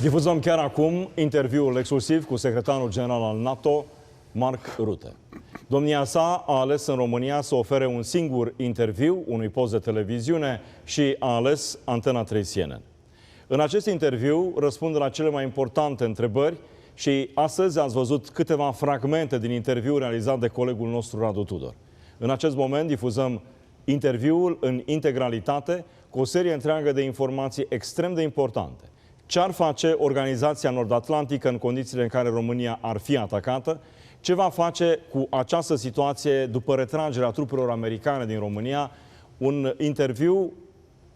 Difuzăm chiar acum interviul exclusiv cu secretarul general al NATO, Mark Rutte. Domnia sa a ales în România să ofere un singur interviu unui post de televiziune și a ales Antena 3 CNN. În acest interviu răspunde la cele mai importante întrebări și astăzi ați văzut câteva fragmente din interviu realizat de colegul nostru Radu Tudor. În acest moment difuzăm interviul în integralitate cu o serie întreagă de informații extrem de importante. Ce ar face Organizația Nord-Atlantică în condițiile în care România ar fi atacată? Ce va face cu această situație după retragerea trupelor americane din România? Un interviu,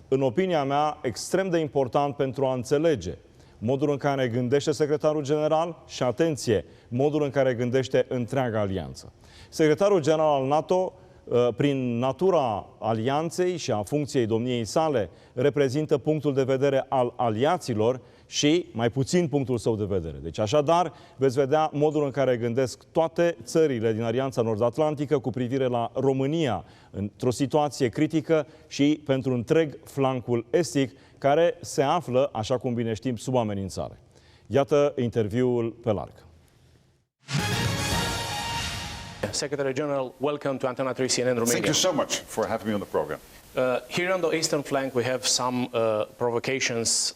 în opinia mea, extrem de important pentru a înțelege modul în care gândește secretarul general și, atenție, modul în care gândește întreaga alianță. Secretarul general al NATO, prin natura alianței și a funcției domniei sale, reprezintă punctul de vedere al aliaților și mai puțin punctul său de vedere. Deci, așadar, veți vedea modul în care gândesc toate țările din Alianța Nord-Atlantică cu privire la România într-o situație critică și pentru întreg flancul estic, care se află, așa cum bine știm, sub amenințare. Iată interviul pe larg. Secretary General, welcome to Antena 3 CNN Romania. Thank you so much for having me on the program. Here on the eastern flank we have some provocations,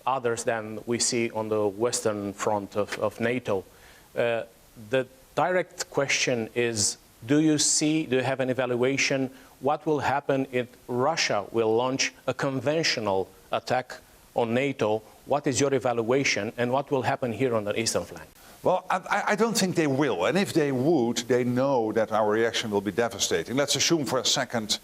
others than we see on the western front of NATO. The direct question is, do you have an evaluation what will happen if Russia will launch a conventional attack on NATO? What is your evaluation and what will happen here on the eastern flank? Well, I don't think they will. And if they would, they know that our reaction will be devastating. Let's assume for a second,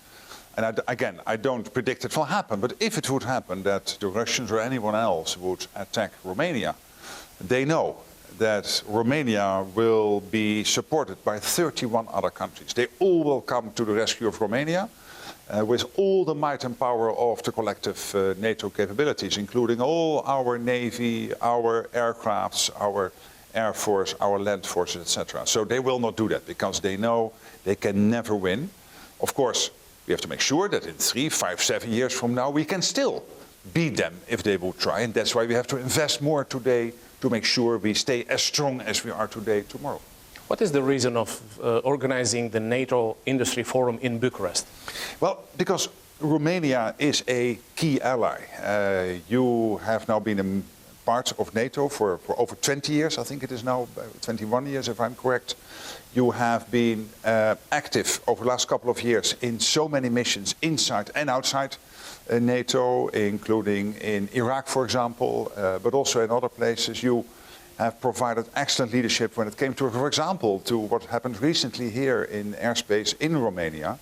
and again, I don't predict it will happen, but if it would happen that the Russians or anyone else would attack Romania, they know that Romania will be supported by 31 other countries. They all will come to the rescue of Romania with all the might and power of the collective NATO capabilities, including all our navy, our aircrafts, our air force, our land forces, etc. So they will not do that because they know they can never win. Of course, we have to make sure that in 3, 5, 7 years from now we can still beat them if they will try, and that's why we have to invest more today to make sure we stay as strong as we are today tomorrow. What is the reason of organizing the NATO Industry Forum in Bucharest? Well, because Romania is a key ally. You have now been a part of NATO for over 20 years, I think it is now 21 years if I'm correct. You have been active over the last couple of years in so many missions inside and outside NATO, including in Iraq, for example, but also in other places. You have provided excellent leadership when it came to, for example, to what happened recently here in Airspace in Romania,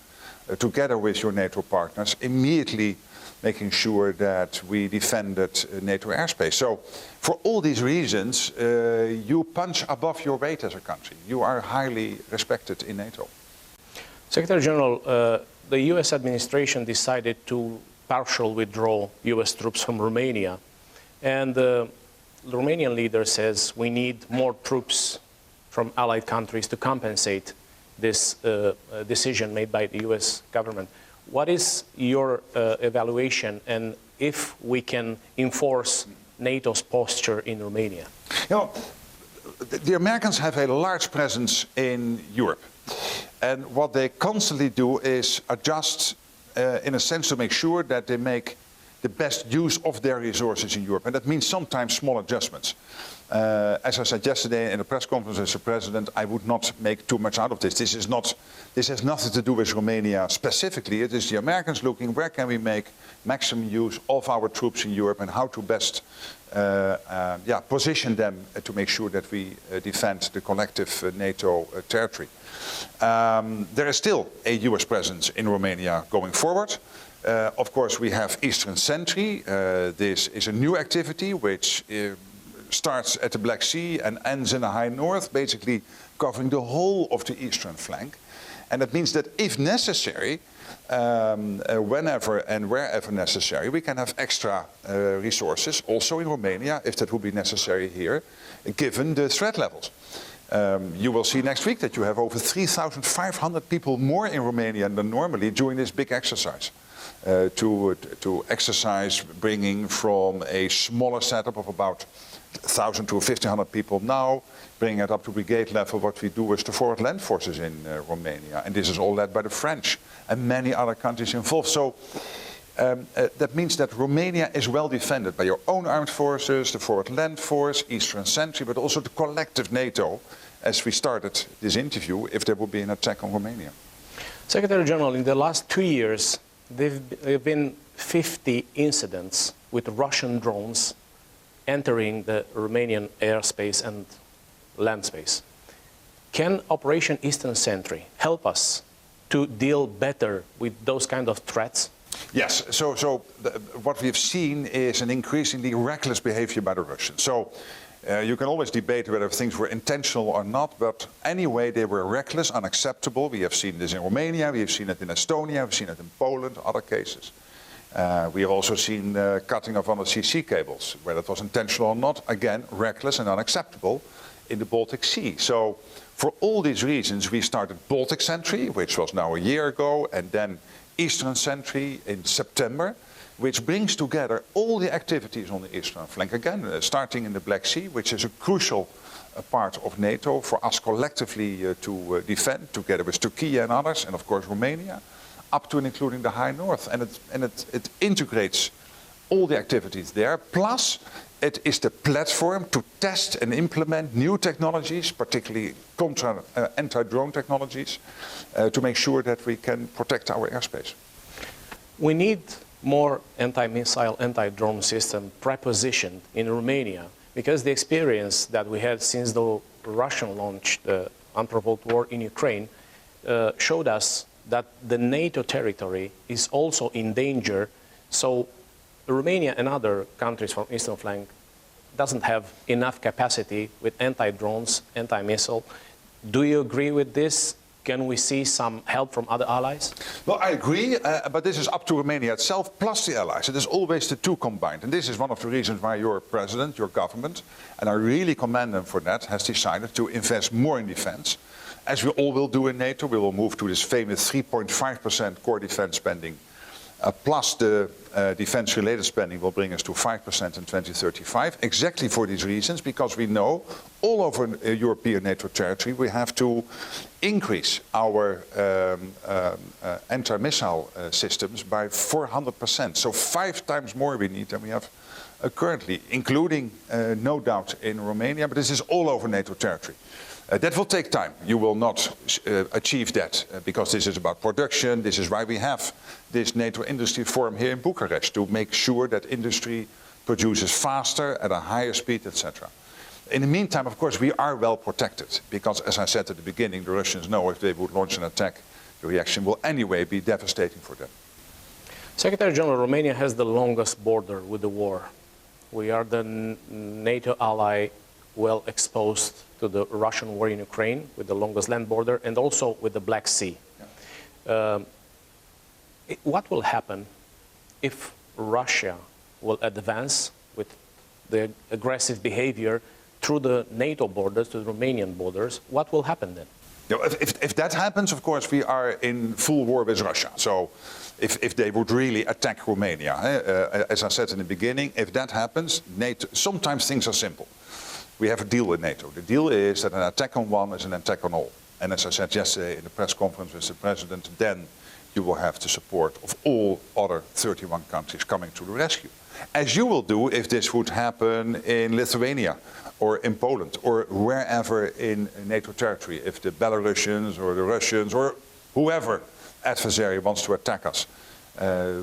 together with your NATO partners, immediately making sure that we defended NATO airspace. So, for all these reasons, you punch above your weight as a country. You are highly respected in NATO. Secretary General, the US administration decided to partially withdraw US troops from Romania, and the Romanian leader says we need more troops from allied countries to compensate this decision made by the US government. What is your evaluation, and if we can enforce NATO's posture in Romania? You know, the Americans have a large presence in Europe, and what they constantly do is adjust in a sense to make sure that they make the best use of their resources in Europe, and that means sometimes small adjustments. As I said yesterday in a press conference as a president, I would not make too much out of this. This has nothing to do with Romania specifically. It is the Americans looking where can we make maximum use of our troops in Europe and how to best position them to make sure that we defend the collective NATO territory. There is still a US presence in Romania going forward. Of course, we have Eastern Sentry. This is a new activity which starts at the Black Sea and ends in the high north, basically covering the whole of the eastern flank. And that means that if necessary, whenever and wherever necessary, we can have extra resources also in Romania, if that would be necessary here, given the threat levels. You will see next week that you have over 3,500 people more in Romania than normally during this big exercise. to exercise, bringing from a smaller setup of about 1,000 to 1,500 people now, bringing it up to brigade level. What we do is the forward land forces in Romania, and this is all led by the French and many other countries involved. So that means that Romania is well defended by your own armed forces, the forward land force, Eastern Sentry, but also the collective NATO, as we started this interview, if there would be an attack on Romania. Secretary General, in the last 2 years, there have been 50 incidents with Russian drones entering the Romanian airspace and land space. Can Operation Eastern Sentry help us to deal better with those kind of threats? Yes, so what we've seen is an increasingly reckless behavior by the Russians. So you can always debate whether things were intentional or not, but anyway, they were reckless, unacceptable. We have seen this in Romania, we have seen it in Estonia, we've seen it in Poland, other cases. We have also seen cutting of undersea sea cables, whether it was intentional or not, again, reckless and unacceptable in the Baltic Sea. So for all these reasons, we started Baltic Sentry, which was now a year ago, and then Eastern Sentry in September, which brings together all the activities on the eastern flank, again, starting in the Black Sea, which is a crucial part of NATO for us collectively to defend, together with Turkey and others, and of course Romania, up to and including the High North. And it integrates all the activities there, plus it is the platform to test and implement new technologies, particularly anti-drone technologies, to make sure that we can protect our airspace. We need more anti-missile, anti-drone system prepositioned in Romania, because the experience that we had since the Russian launched the unprovoked war in Ukraine showed us that the NATO territory is also in danger. So Romania and other countries from eastern flank doesn't have enough capacity with anti-drones, anti-missile. Do you agree with this? Can we see some help from other allies? Well, I agree, but this is up to Romania itself, plus the allies. It is always the two combined. And this is one of the reasons why your president, your government, and I really commend them for that, has decided to invest more in defense. As we all will do in NATO, we will move to this famous 3.5% core defense spending, plus the defense-related spending will bring us to 5% in 2035, exactly for these reasons, because we know all over European NATO territory we have to increase our anti-missile systems by 400%. So 5 times more we need than we have currently, including, no doubt, in Romania, but this is all over NATO territory. That will take time. You will not achieve that because this is about production. This is why we have this NATO Industry Forum here in Bucharest, to make sure that industry produces faster, at a higher speed, etc. In the meantime, of course, we are well protected because, as I said at the beginning, the Russians know if they would launch an attack, the reaction will anyway be devastating for them. Secretary General, Romania has the longest border with the war. We are the NATO ally well exposed to the Russian war in Ukraine, with the longest land border, and also with the Black Sea. Yeah. What will happen if Russia will advance with the aggressive behavior through the NATO borders, to the Romanian borders? What will happen then? You know, if that happens, of course, we are in full war with Russia. So if they would really attack Romania, as I said in the beginning, if that happens, NATO, sometimes things are simple. We have a deal with NATO. The deal is that an attack on one is an attack on all. And as I said yesterday in the press conference with the President, then you will have the support of all other 31 countries coming to the rescue. As you will do if this would happen in Lithuania or in Poland or wherever in NATO territory, if the Belarusians or the Russians or whoever adversary wants to attack us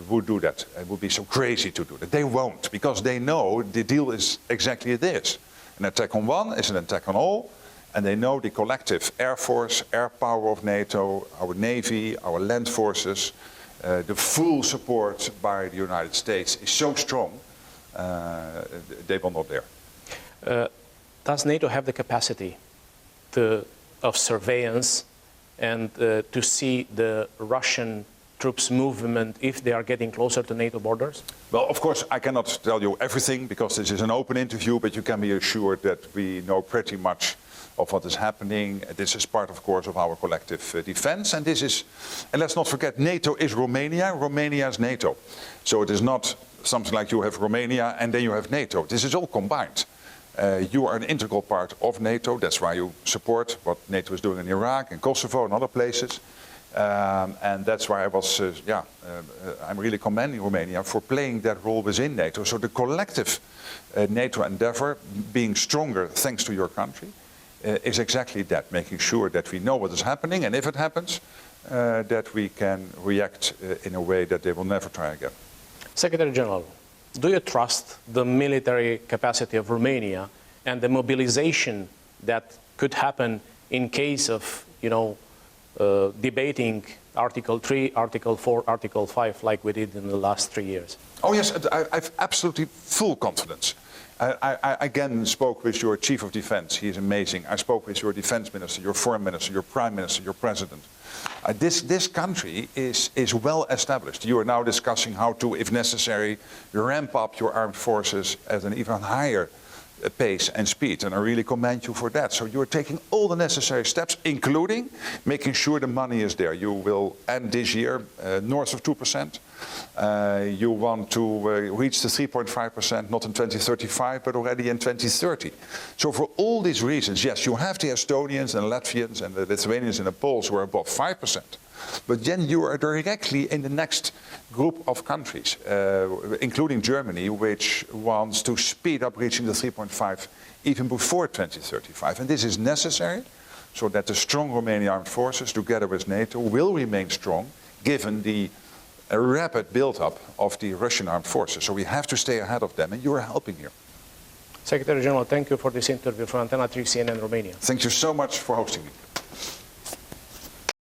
would do that. It would be so crazy to do that. They won't, because they know the deal is exactly this. An attack on one is an attack on all, and they know the collective air force, air power of NATO, our Navy, our land forces, the full support by the United States is so strong, they will not dare. Does NATO have the capacity of surveillance and to see the Russian troops movement if they are getting closer to NATO borders? Well, of course, I cannot tell you everything because this is an open interview, but you can be assured that we know pretty much of what is happening. This is part, of course, of our collective defense. And let's not forget, NATO is Romania, Romania is NATO. So it is not something like you have Romania and then you have NATO. This is all combined. You are an integral part of NATO. That's why you support what NATO is doing in Iraq and Kosovo and other places. And that's why I'm really commending Romania for playing that role within NATO. So the collective NATO endeavor, being stronger thanks to your country, is exactly that, making sure that we know what is happening, and if it happens, that we can react in a way that they will never try again. Secretary General, do you trust the military capacity of Romania and the mobilization that could happen in case of, debating Article 3, Article 4, Article 5, like we did in the last 3 years? Oh yes, I have absolutely full confidence. I again spoke with your Chief of Defense. He is amazing. I spoke with your Defense Minister, your Foreign Minister, your Prime Minister, your President. This country is well established. You are now discussing how to, if necessary, ramp up your armed forces at an even higher pace and speed, and I really commend you for that. So you are taking all the necessary steps, including making sure the money is there. You will end this year north of 2%. You want to reach the 3.5%, not in 2035, but already in 2030. So for all these reasons, yes, you have the Estonians and Latvians and the Lithuanians and the Poles who are above 5%. But then you are directly in the next group of countries, including Germany, which wants to speed up reaching the 3.5 even before 2035. And this is necessary so that the strong Romanian armed forces, together with NATO, will remain strong, given the rapid build-up of the Russian armed forces. So we have to stay ahead of them, and you are helping here. Secretary General, thank you for this interview from Antena 3 CNN Romania. Thank you so much for hosting me.